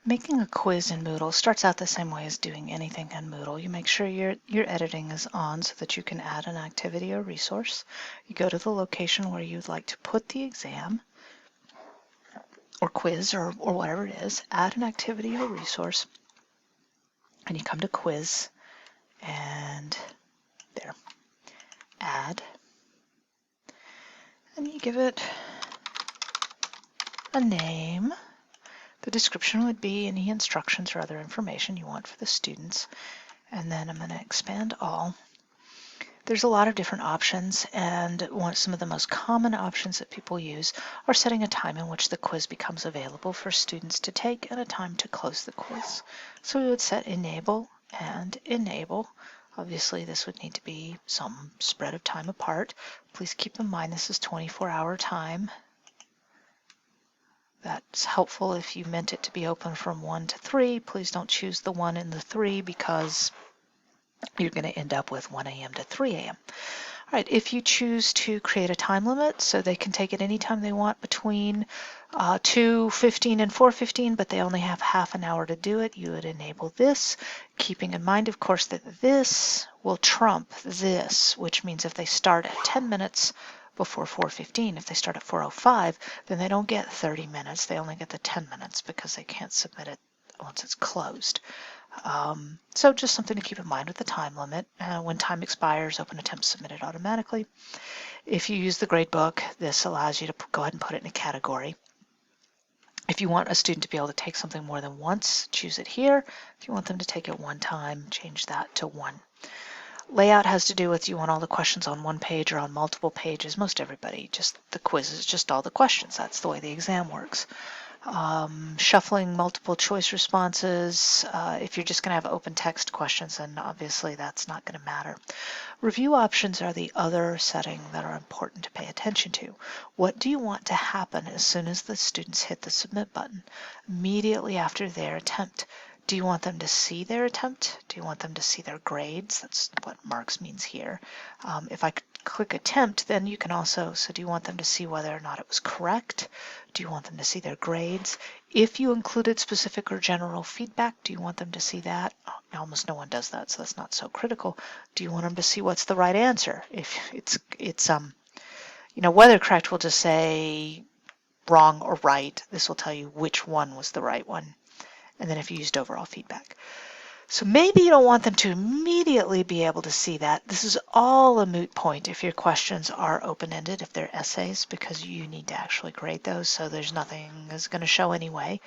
Making a quiz in Moodle starts out the same way as doing anything in Moodle. You make sure your editing is on so that you can add an activity or resource. You go to the location where you'd like to put the exam or quiz or whatever it is, add an activity or resource, and you come to quiz and there, add, and you give it a name. The description would be any instructions or other information you want for the students. And then I'm going to expand all. There's a lot of different options, and some of the most common options that people use are setting a time in which the quiz becomes available for students to take and a time to close the quiz. So we would set enable and enable. Obviously, this would need to be some spread of time apart. Please keep in mind this is 24-hour time. That's helpful if you meant it to be open from 1 to 3. Please don't choose the 1 and the 3 because you're going to end up with 1 a.m. to 3 a.m. All right, if you choose to create a time limit, so they can take it anytime they want between 2:15 and 4:15, but they only have half an hour to do it, you would enable this, keeping in mind, of course, that this will trump this, which means if they start at 10 minutes before 4:15, if they start at 4:05, then they don't get 30 minutes, they only get the 10 minutes because they can't submit it once it's closed. So just something to keep in mind with the time limit. When time expires, open attempts submitted automatically. If you use the gradebook, this allows you to go ahead and put it in a category. If you want a student to be able to take something more than once, choose it here. If you want them to take it one time, change that to 1. Layout has to do with you want all the questions on one page or on multiple pages. Most everybody, just the quiz is just all the questions. That's the way the exam works. Shuffling multiple choice responses. If you're just going to have open text questions, then obviously that's not going to matter. Review options are the other setting that are important to pay attention to. What do you want to happen as soon as the students hit the submit button? Immediately after their attempt. Do you want them to see their attempt? Do you want them to see their grades? That's what marks means here. If I click attempt, then you can also, so do you want them to see whether or not it was correct? Do you want them to see their grades? If you included specific or general feedback, do you want them to see that? Almost no one does that, so that's not so critical. Do you want them to see what's the right answer? If it's whether correct will just say wrong or right. This will tell you which one was the right one. And then if you used overall feedback. So maybe you don't want them to immediately be able to see that. This is all a moot point if your questions are open-ended, if they're essays, because you need to actually grade those, so there's nothing that's going to show anyway.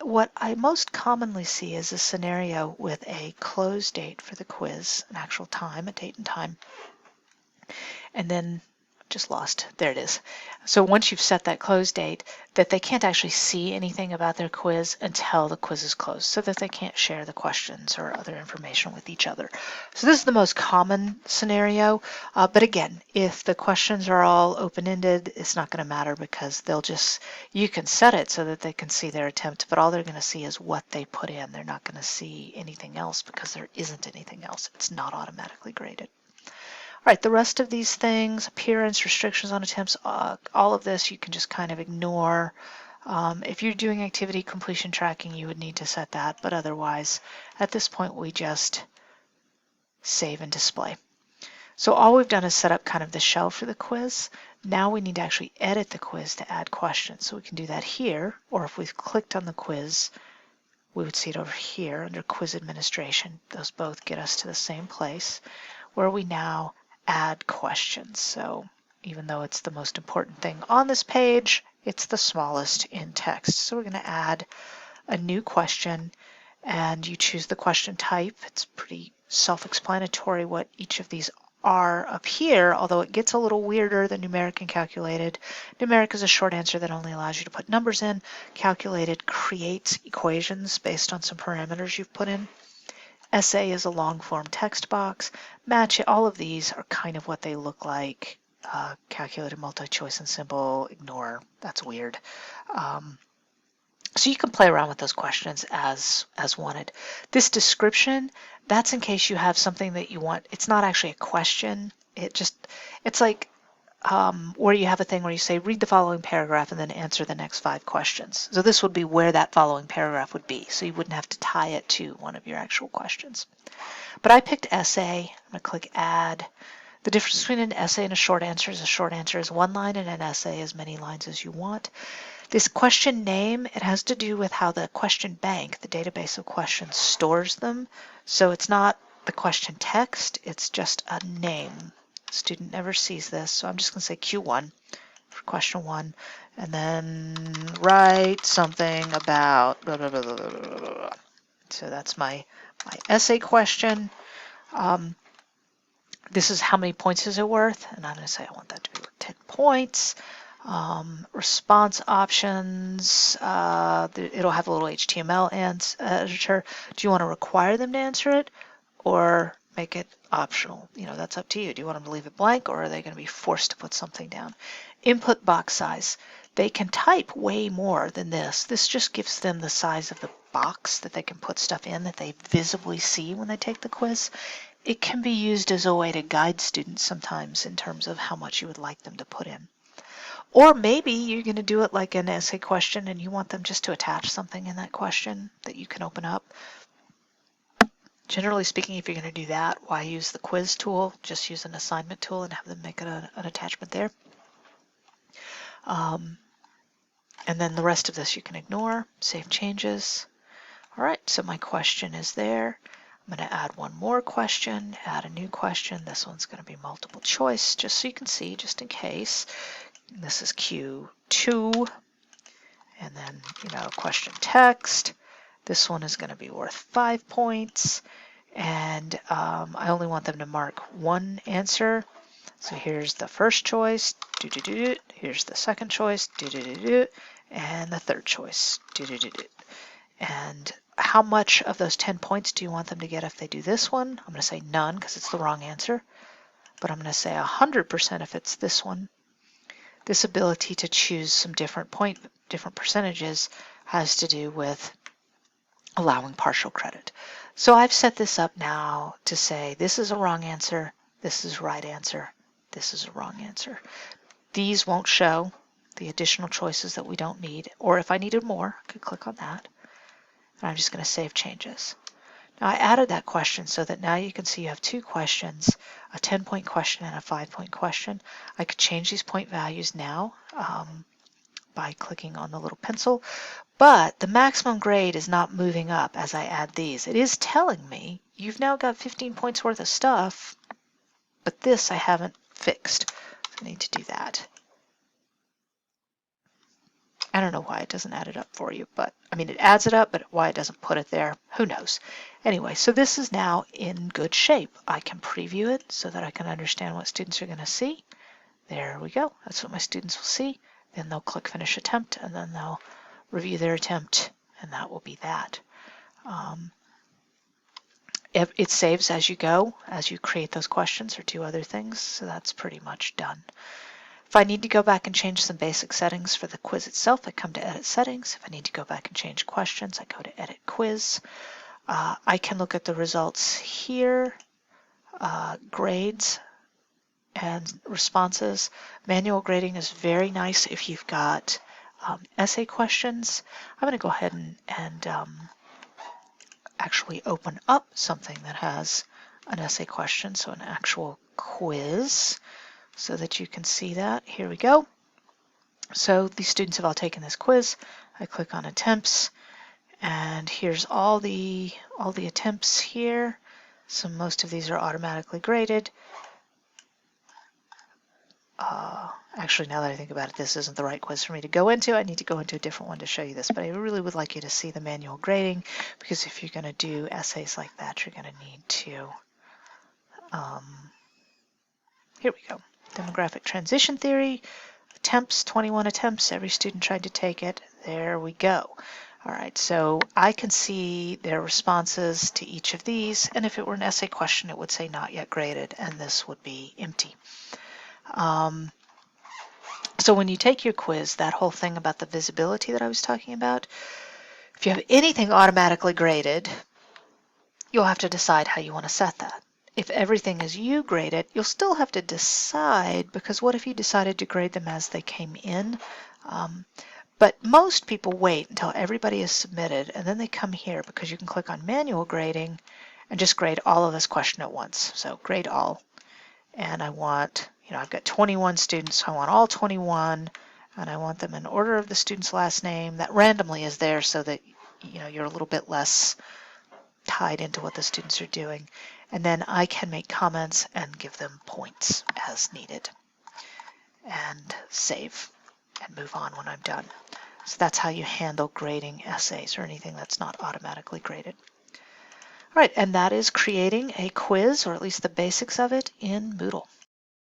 What I most commonly see is a scenario with a close date for the quiz, an actual time, a date and time, and then just lost. There it is. So once you've set that close date, that they can't actually see anything about their quiz until the quiz is closed, so that they can't share the questions or other information with each other. So this is the most common scenario. But again, if the questions are all open-ended, it's not going to matter because you can set it so that they can see their attempt, but all they're going to see is what they put in. They're not going to see anything else because there isn't anything else. It's not automatically graded. All right, the rest of these things, appearance, restrictions on attempts, all of this you can just kind of ignore. If you're doing activity completion tracking, you would need to set that, but otherwise, at this point, we just save and display. So all we've done is set up kind of the shell for the quiz. Now we need to actually edit the quiz to add questions. So we can do that here, or if we've clicked on the quiz, we would see it over here under quiz administration. Those both get us to the same place where we now add questions. So even though it's the most important thing on this page, it's the smallest in text. So we're going to add a new question, and you choose the question type. It's pretty self-explanatory what each of these are up here, although it gets a little weirder than numeric and calculated. Numeric is a short answer that only allows you to put numbers in. Calculated creates equations based on some parameters you've put in. Essay is a long-form text box. Match, all of these are kind of what they look like. Calculated, multi-choice, and simple, ignore, that's weird. So you can play around with those questions as wanted. This description, that's in case you have something that you want. It's not actually a question. It's like where you have a thing where you say, read the following paragraph and then answer the next 5 questions. So this would be where that following paragraph would be. So you wouldn't have to tie it to one of your actual questions. But I picked essay. I'm going to click add. The difference between an essay and a short answer is 1 line, and an essay is many lines as you want. This question name, it has to do with how the question bank, the database of questions, stores them. So it's not the question text, it's just a name. The student never sees this, so I'm just going to say Q1 for question 1, and then write something about blah, blah, blah, blah, blah, blah, blah. So that's my essay question. This is how many points is it worth, and I'm going to say I want that to be worth 10 points. Response options, it'll have a little HTML editor. Do you want to require them to answer it or make it optional? That's up to you. Do you want them to leave it blank, or are they going to be forced to put something down? Input box size. They can type way more than this. This just gives them the size of the box that they can put stuff in that they visibly see when they take the quiz. It can be used as a way to guide students sometimes in terms of how much you would like them to put in. Or maybe you're going to do it like an essay question and you want them just to attach something in that question that you can open up. Generally speaking, if you're going to do that, why use the quiz tool? Just use an assignment tool and have them make an attachment there. And then the rest of this you can ignore, save changes. All right, so my question is there. I'm going to add one more question, add a new question. This one's going to be multiple choice, just so you can see, just in case. This is Q2, and then, question text. This one is going to be worth 5 points, and I only want them to mark one answer. So here's the first choice, here's the second choice, and the third choice, And how much of those 10 points do you want them to get if they do this one? I'm going to say none because it's the wrong answer, but I'm going to say 100% if it's this one. This ability to choose some different percentages has to do with allowing partial credit. So I've set this up now to say this is a wrong answer, this is a right answer, this is a wrong answer. These won't show the additional choices that we don't need, or if I needed more, I could click on that. And I'm just going to save changes. Now I added that question so that now you can see you have 2 questions, a 10-point question and a 5-point question. I could change these point values now by clicking on the little pencil, but the maximum grade is not moving up as I add these. It is telling me you've now got 15 points worth of stuff, but this I haven't fixed. So I need to do that. I don't know why it doesn't add it up for you, but I mean, it adds it up, but why it doesn't put it there, who knows? Anyway, so this is now in good shape. I can preview it so that I can understand what students are going to see. There we go. That's what my students will see. Then they'll click Finish Attempt, and then they'll review their attempt, and that will be that. It saves as you go, as you create those questions or do other things, so that's pretty much done. If I need to go back and change some basic settings for the quiz itself, I come to Edit Settings. If I need to go back and change questions, I go to Edit Quiz. I can look at the results here, grades and responses. Manual grading is very nice if you've got essay questions. I'm going to go ahead and actually open up something that has an essay question, so an actual quiz, so that you can see that. Here we go. So these students have all taken this quiz. I click on attempts, and here's all the attempts here. So most of these are automatically graded. Actually, now that I think about it, this isn't the right quiz for me to go into. I need to go into a different one to show you this, but I really would like you to see the manual grading, because if you're going to do essays like that, you're going to need to. Here we go. Demographic transition theory. Attempts, 21 attempts. Every student tried to take it. There we go. All right, so I can see their responses to each of these, and if it were an essay question, it would say not yet graded, and this would be empty. So when you take your quiz, that whole thing about the visibility that I was talking about, if you have anything automatically graded, you'll have to decide how you want to set that. if everything is you graded, you'll still have to decide, because what if you decided to grade them as they came in? But most people wait until everybody is submitted and then they come here, because you can click on manual grading and just grade all of this question at once. So grade all. And I want, I've got 21 students, so I want all 21, and I want them in order of the student's last name. That randomly is there so that, you're a little bit less tied into what the students are doing. And then I can make comments and give them points as needed. And save and move on when I'm done. So that's how you handle grading essays or anything that's not automatically graded. All right, and that is creating a quiz, or at least the basics of it, in Moodle.